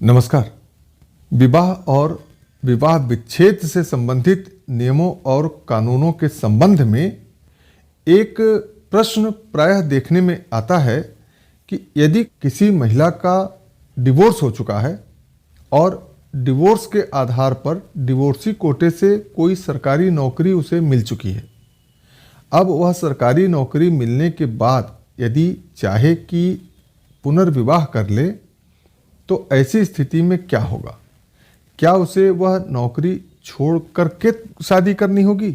नमस्कार। विवाह और विवाह विच्छेद से संबंधित नियमों और कानूनों के संबंध में एक प्रश्न प्रायः देखने में आता है कि यदि किसी महिला का डिवोर्स हो चुका है और डिवोर्स के आधार पर डिवोर्सी कोटे से कोई सरकारी नौकरी उसे मिल चुकी है, अब वह सरकारी नौकरी मिलने के बाद यदि चाहे कि पुनर्विवाह कर ले तो ऐसी स्थिति में क्या होगा? क्या उसे वह नौकरी छोड़ करके शादी करनी होगी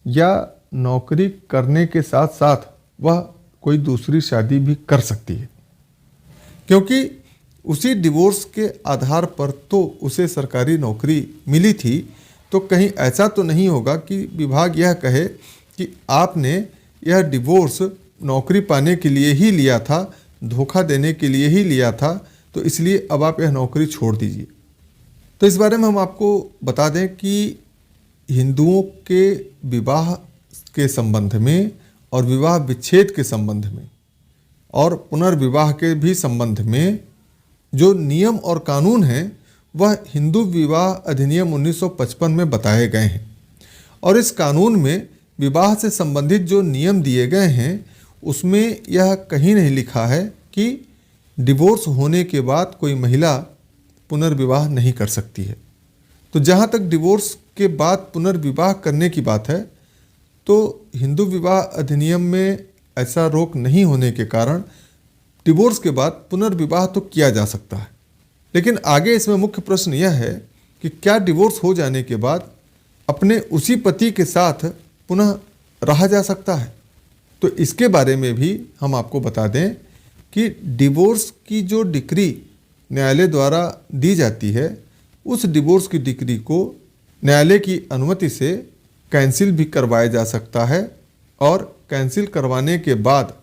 या नौकरी करने के साथ साथ वह कोई दूसरी शादी भी कर सकती है? क्योंकि उसी डिवोर्स के आधार पर तो उसे सरकारी नौकरी मिली थी, तो कहीं ऐसा तो नहीं होगा कि विभाग यह कहे कि आपने यह डिवोर्स नौकरी पाने के लिए ही लिया था, धोखा देने के लिए ही लिया था, तो इसलिए अब आप यह नौकरी छोड़ दीजिए। तो इस बारे में हम आपको बता दें कि हिंदुओं के विवाह के संबंध में और विवाह विच्छेद के संबंध में और पुनर्विवाह के भी संबंध में जो नियम और कानून हैं वह हिंदू विवाह अधिनियम 1955 में बताए गए हैं। और इस कानून में विवाह से संबंधित जो नियम दिए गए हैं उसमें यह कहीं नहीं लिखा है कि डिवोर्स होने के बाद कोई महिला पुनर्विवाह नहीं कर सकती है। तो जहाँ तक डिवोर्स के बाद पुनर्विवाह करने की बात है तो हिंदू विवाह अधिनियम में ऐसा रोक नहीं होने के कारण डिवोर्स के बाद पुनर्विवाह तो किया जा सकता है। लेकिन आगे इसमें मुख्य प्रश्न यह है कि क्या डिवोर्स हो जाने के बाद अपने उसी पति के साथ पुनः रहा जा सकता है? तो इसके बारे में भी हम आपको बता दें कि डिवोर्स की जो डिक्री न्यायालय द्वारा दी जाती है उस डिवोर्स की डिक्री को न्यायालय की अनुमति से कैंसिल भी करवाया जा सकता है और कैंसिल करवाने के बाद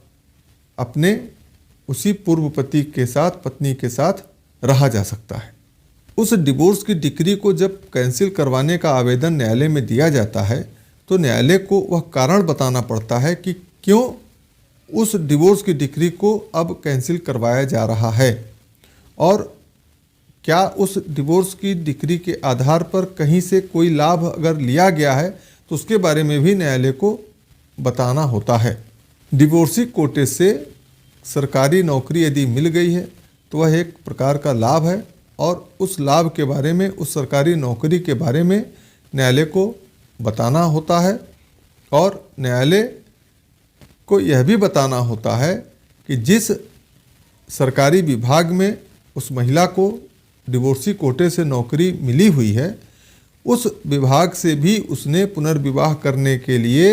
अपने उसी पूर्व पति के साथ, पत्नी के साथ रहा जा सकता है। उस डिवोर्स की डिक्री को जब कैंसिल करवाने का आवेदन न्यायालय में दिया जाता है तो न्यायालय को वह कारण बताना पड़ता है कि क्यों उस डिवोर्स की डिक्री को अब कैंसिल करवाया जा रहा है और क्या उस डिवोर्स की डिक्री के आधार पर कहीं से कोई लाभ अगर लिया गया है तो उसके बारे में भी न्यायालय को बताना होता है। डिवोर्सी कोटे से सरकारी नौकरी यदि मिल गई है तो वह एक प्रकार का लाभ है और उस लाभ के बारे में, उस सरकारी नौकरी के बारे में न्यायालय को बताना होता है और न्यायालय को यह भी बताना होता है कि जिस सरकारी विभाग में उस महिला को डिवोर्सी कोटे से नौकरी मिली हुई है उस विभाग से भी उसने पुनर्विवाह करने के लिए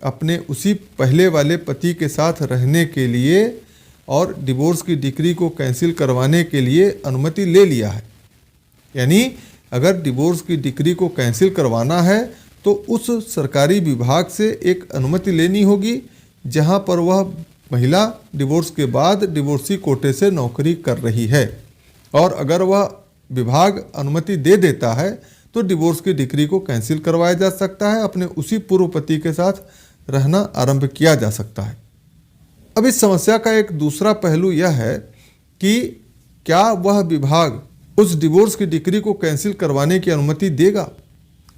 अपने उसी पहले वाले पति के साथ रहने के लिए और डिवोर्स की डिक्री को कैंसिल करवाने के लिए अनुमति ले लिया है। यानी अगर डिवोर्स की डिक्री को कैंसिल करवाना है तो उस सरकारी विभाग से एक अनुमति लेनी होगी जहां पर वह महिला डिवोर्स के बाद डिवोर्सी कोटे से नौकरी कर रही है। और अगर वह विभाग अनुमति दे देता है तो डिवोर्स की डिक्री को कैंसिल करवाया जा सकता है, अपने उसी पूर्व पति के साथ रहना आरंभ किया जा सकता है। अब इस समस्या का एक दूसरा पहलू यह है कि क्या वह विभाग उस डिवोर्स की डिक्री को कैंसिल करवाने की अनुमति देगा?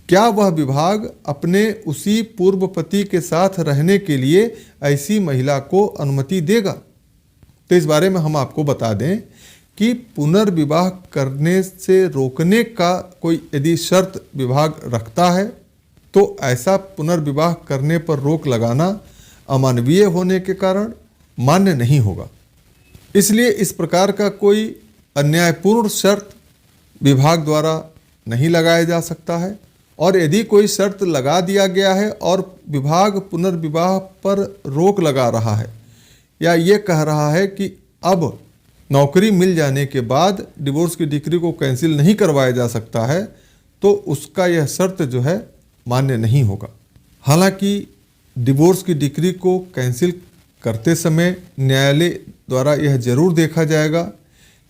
क्या वह विभाग अपने उसी पूर्व पति के साथ रहने के लिए ऐसी महिला को अनुमति देगा? तो इस बारे में हम आपको बता दें कि पुनर्विवाह करने से रोकने का कोई यदि शर्त विभाग रखता है तो ऐसा पुनर्विवाह करने पर रोक लगाना अमानवीय होने के कारण मान्य नहीं होगा। इसलिए इस प्रकार का कोई अन्यायपूर्ण शर्त विभाग द्वारा नहीं लगाया जा सकता है और यदि कोई शर्त लगा दिया गया है और विभाग पुनर्विवाह पर रोक लगा रहा है या ये कह रहा है कि अब नौकरी मिल जाने के बाद डिवोर्स की डिक्री को कैंसिल नहीं करवाया जा सकता है तो उसका यह शर्त जो है मान्य नहीं होगा। हालांकि डिवोर्स की डिक्री को कैंसिल करते समय न्यायालय द्वारा यह जरूर देखा जाएगा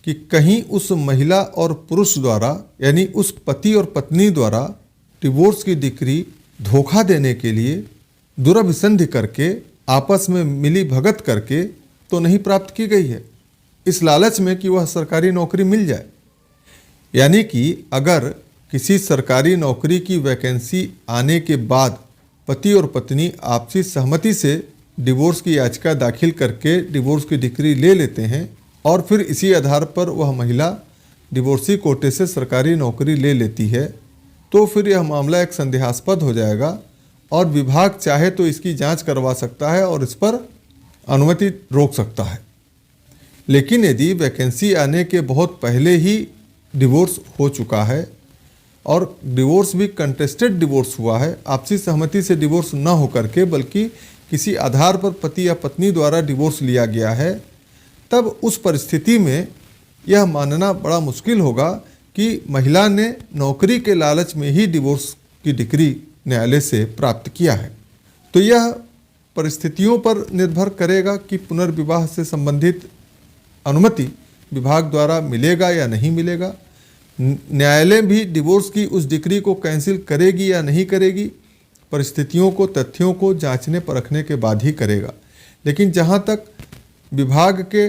कि कहीं उस महिला और पुरुष द्वारा यानी उस पति और पत्नी द्वारा डिवोर्स की डिक्री धोखा देने के लिए दुरभिसंधि करके आपस में मिली भगत करके तो नहीं प्राप्त की गई है। इस लालच में कि वह सरकारी नौकरी मिल जाए। यानी कि अगर किसी सरकारी नौकरी की वैकेंसी आने के बाद पति और पत्नी आपसी सहमति से डिवोर्स की याचिका दाखिल करके डिवोर्स की डिक्री ले लेते हैं और फिर इसी आधार पर वह महिला डिवोर्सी कोटे से सरकारी नौकरी ले लेती है, तो फिर यह मामला एक संदेहास्पद हो जाएगा और विभाग चाहे तो इसकी जांच करवा सकता है और इस पर अनुमति रोक सकता है। लेकिन यदि वैकेंसी आने के बहुत पहले ही डिवोर्स हो चुका है और डिवोर्स भी कंटेस्टेड डिवोर्स हुआ है, आपसी सहमति से डिवोर्स न होकर के बल्कि किसी आधार पर पति या पत्नी द्वारा डिवोर्स लिया गया है, तब उस परिस्थिति में यह मानना बड़ा मुश्किल होगा कि महिला ने नौकरी के लालच में ही डिवोर्स की डिक्री न्यायालय से प्राप्त किया है। तो यह परिस्थितियों पर निर्भर करेगा कि पुनर्विवाह से संबंधित अनुमति विभाग द्वारा मिलेगा या नहीं मिलेगा। न्यायालय भी डिवोर्स की उस डिक्री को कैंसिल करेगी या नहीं करेगी, परिस्थितियों को, तथ्यों को जांचने परखने के बाद ही करेगा। लेकिन जहां तक विभाग के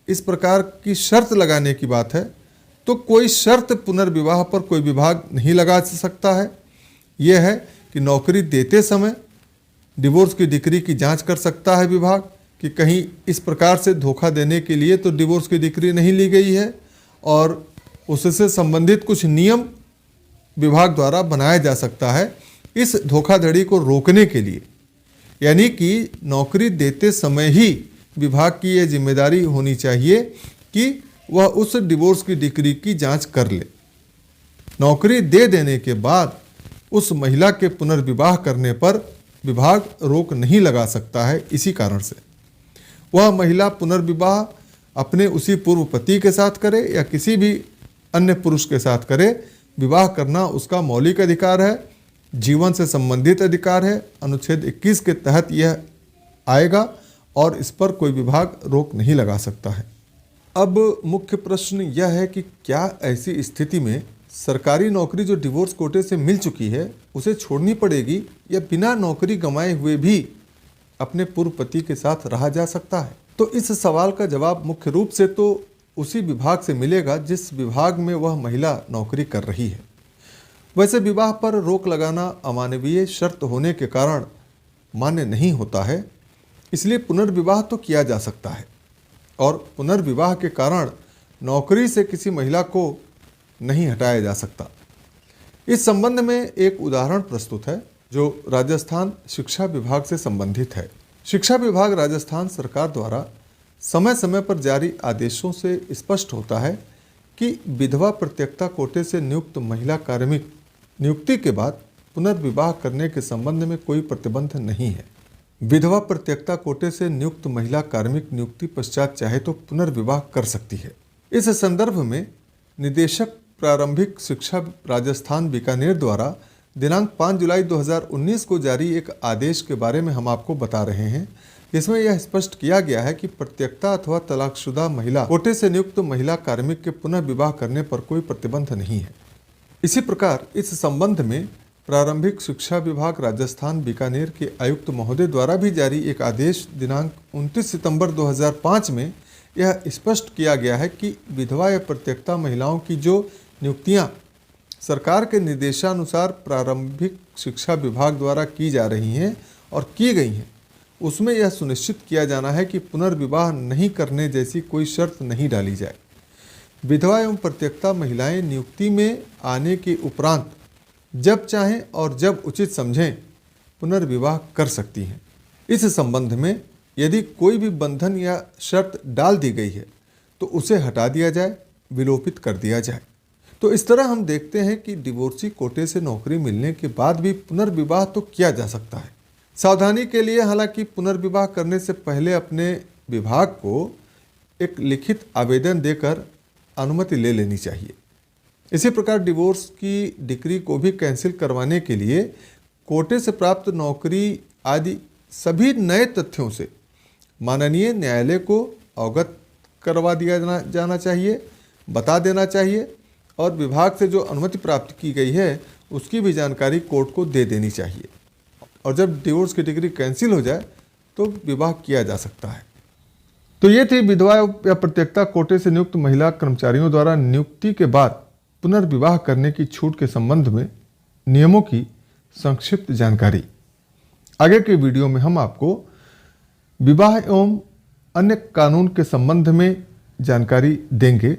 इस प्रकार की शर्त लगाने की बात है, तो कोई शर्त पुनर्विवाह पर कोई विभाग नहीं लगा सकता है। यह है कि नौकरी देते समय डिवोर्स की डिक्री की जांच कर सकता है विभाग कि कहीं इस प्रकार से धोखा देने के लिए तो डिवोर्स की डिक्री नहीं ली गई है, और उससे संबंधित कुछ नियम विभाग द्वारा बनाया जा सकता है इस धोखाधड़ी को रोकने के लिए। यानी कि नौकरी देते समय ही विभाग की यह जिम्मेदारी होनी चाहिए कि वह उस डिवोर्स की डिक्री की जांच कर ले। नौकरी दे देने के बाद उस महिला के पुनर्विवाह करने पर विभाग रोक नहीं लगा सकता है। इसी कारण से वह महिला पुनर्विवाह अपने उसी पूर्व पति के साथ करे या किसी भी अन्य पुरुष के साथ करे, विवाह करना उसका मौलिक अधिकार है, जीवन से संबंधित अधिकार है। अनुच्छेद 21 के तहत यह आएगा और इस पर कोई विभाग रोक नहीं लगा सकता है। अब मुख्य प्रश्न यह है कि क्या ऐसी स्थिति में सरकारी नौकरी जो डिवोर्स कोटे से मिल चुकी है उसे छोड़नी पड़ेगी या बिना नौकरी गंवाए हुए भी अपने पूर्व पति के साथ रहा जा सकता है? तो इस सवाल का जवाब मुख्य रूप से तो उसी विभाग से मिलेगा जिस विभाग में वह महिला नौकरी कर रही है। वैसे विवाह पर रोक लगाना अमानवीय शर्त होने के कारण मान्य नहीं होता है, इसलिए पुनर्विवाह तो किया जा सकता है और पुनर्विवाह के कारण नौकरी से किसी महिला को नहीं हटाया जा सकता। इस संबंध में एक उदाहरण प्रस्तुत है जो राजस्थान शिक्षा विभाग से संबंधित है। शिक्षा विभाग राजस्थान सरकार द्वारा समय समय पर जारी आदेशों से स्पष्ट होता है कि विधवा प्रत्यक्ता कोटे से नियुक्त महिला कार्मिक नियुक्ति के बाद पुनर्विवाह करने के संबंध में कोई प्रतिबंध नहीं है। विधवा प्रत्यक्ता कोटे से नियुक्त महिला कार्मिक नियुक्ति पश्चात चाहे तो पुनर्विवाह कर सकती है। इस संदर्भ में निदेशक प्रारंभिक शिक्षा राजस्थान बीकानेर द्वारा दिनांक 5 जुलाई 2019 को जारी एक आदेश के बारे में हम आपको बता रहे हैं, जिसमें यह स्पष्ट किया गया है कि प्रत्यक्ता अथवा तलाकशुदा महिला कोटे से नियुक्त महिला कार्मिक के पुनः विवाह करने पर कोई प्रतिबंध नहीं है। इसी प्रकार इस संबंध में प्रारंभिक शिक्षा विभाग राजस्थान बीकानेर के आयुक्त महोदय द्वारा भी जारी एक आदेश दिनांक 29 सितंबर 2005 में यह स्पष्ट किया गया है कि विधवा या प्रत्यक्ता महिलाओं की जो नियुक्तियां सरकार के निर्देशानुसार प्रारंभिक शिक्षा विभाग द्वारा की जा रही हैं और की गई हैं, उसमें यह सुनिश्चित किया जाना है कि पुनर्विवाह नहीं करने जैसी कोई शर्त नहीं डाली जाए। विधवा एवं प्रत्यक्ता महिलाएं नियुक्ति में आने के उपरांत जब चाहें और जब उचित समझें पुनर्विवाह कर सकती हैं। इस संबंध में यदि कोई भी बंधन या शर्त डाल दी गई है तो उसे हटा दिया जाए, विलोपित कर दिया जाए। तो इस तरह हम देखते हैं कि डिवोर्सी कोटे से नौकरी मिलने के बाद भी पुनर्विवाह तो किया जा सकता है। सावधानी के लिए हालांकि पुनर्विवाह करने से पहले अपने विभाग को एक लिखित आवेदन देकर अनुमति ले लेनी चाहिए। इसी प्रकार डिवोर्स की डिक्री को भी कैंसिल करवाने के लिए कोटे से प्राप्त नौकरी आदि सभी नए तथ्यों से माननीय न्यायालय को अवगत करवा दिया जाना चाहिए, बता देना चाहिए और विभाग से जो अनुमति प्राप्त की गई है उसकी भी जानकारी कोर्ट को दे देनी चाहिए। और जब डिवोर्स की डिक्री कैंसिल हो जाए तो विवाह किया जा सकता है। तो ये थी विधवा या प्रत्येकता कोटे से नियुक्त महिला कर्मचारियों द्वारा नियुक्ति के बाद पुनर्विवाह करने की छूट के संबंध में नियमों की संक्षिप्त जानकारी। आगे के वीडियो में हम आपको विवाह एवं अन्य कानून के संबंध में जानकारी देंगे।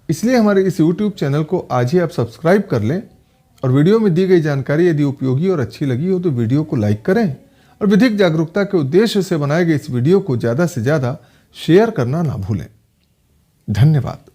इसलिए हमारे इस YouTube चैनल को आज ही आप सब्सक्राइब कर लें और वीडियो में दी गई जानकारी यदि उपयोगी और अच्छी लगी हो तो वीडियो को लाइक करें और विधिक जागरूकता के उद्देश्य से बनाए गए इस वीडियो को ज़्यादा से ज़्यादा शेयर करना ना भूलें। धन्यवाद।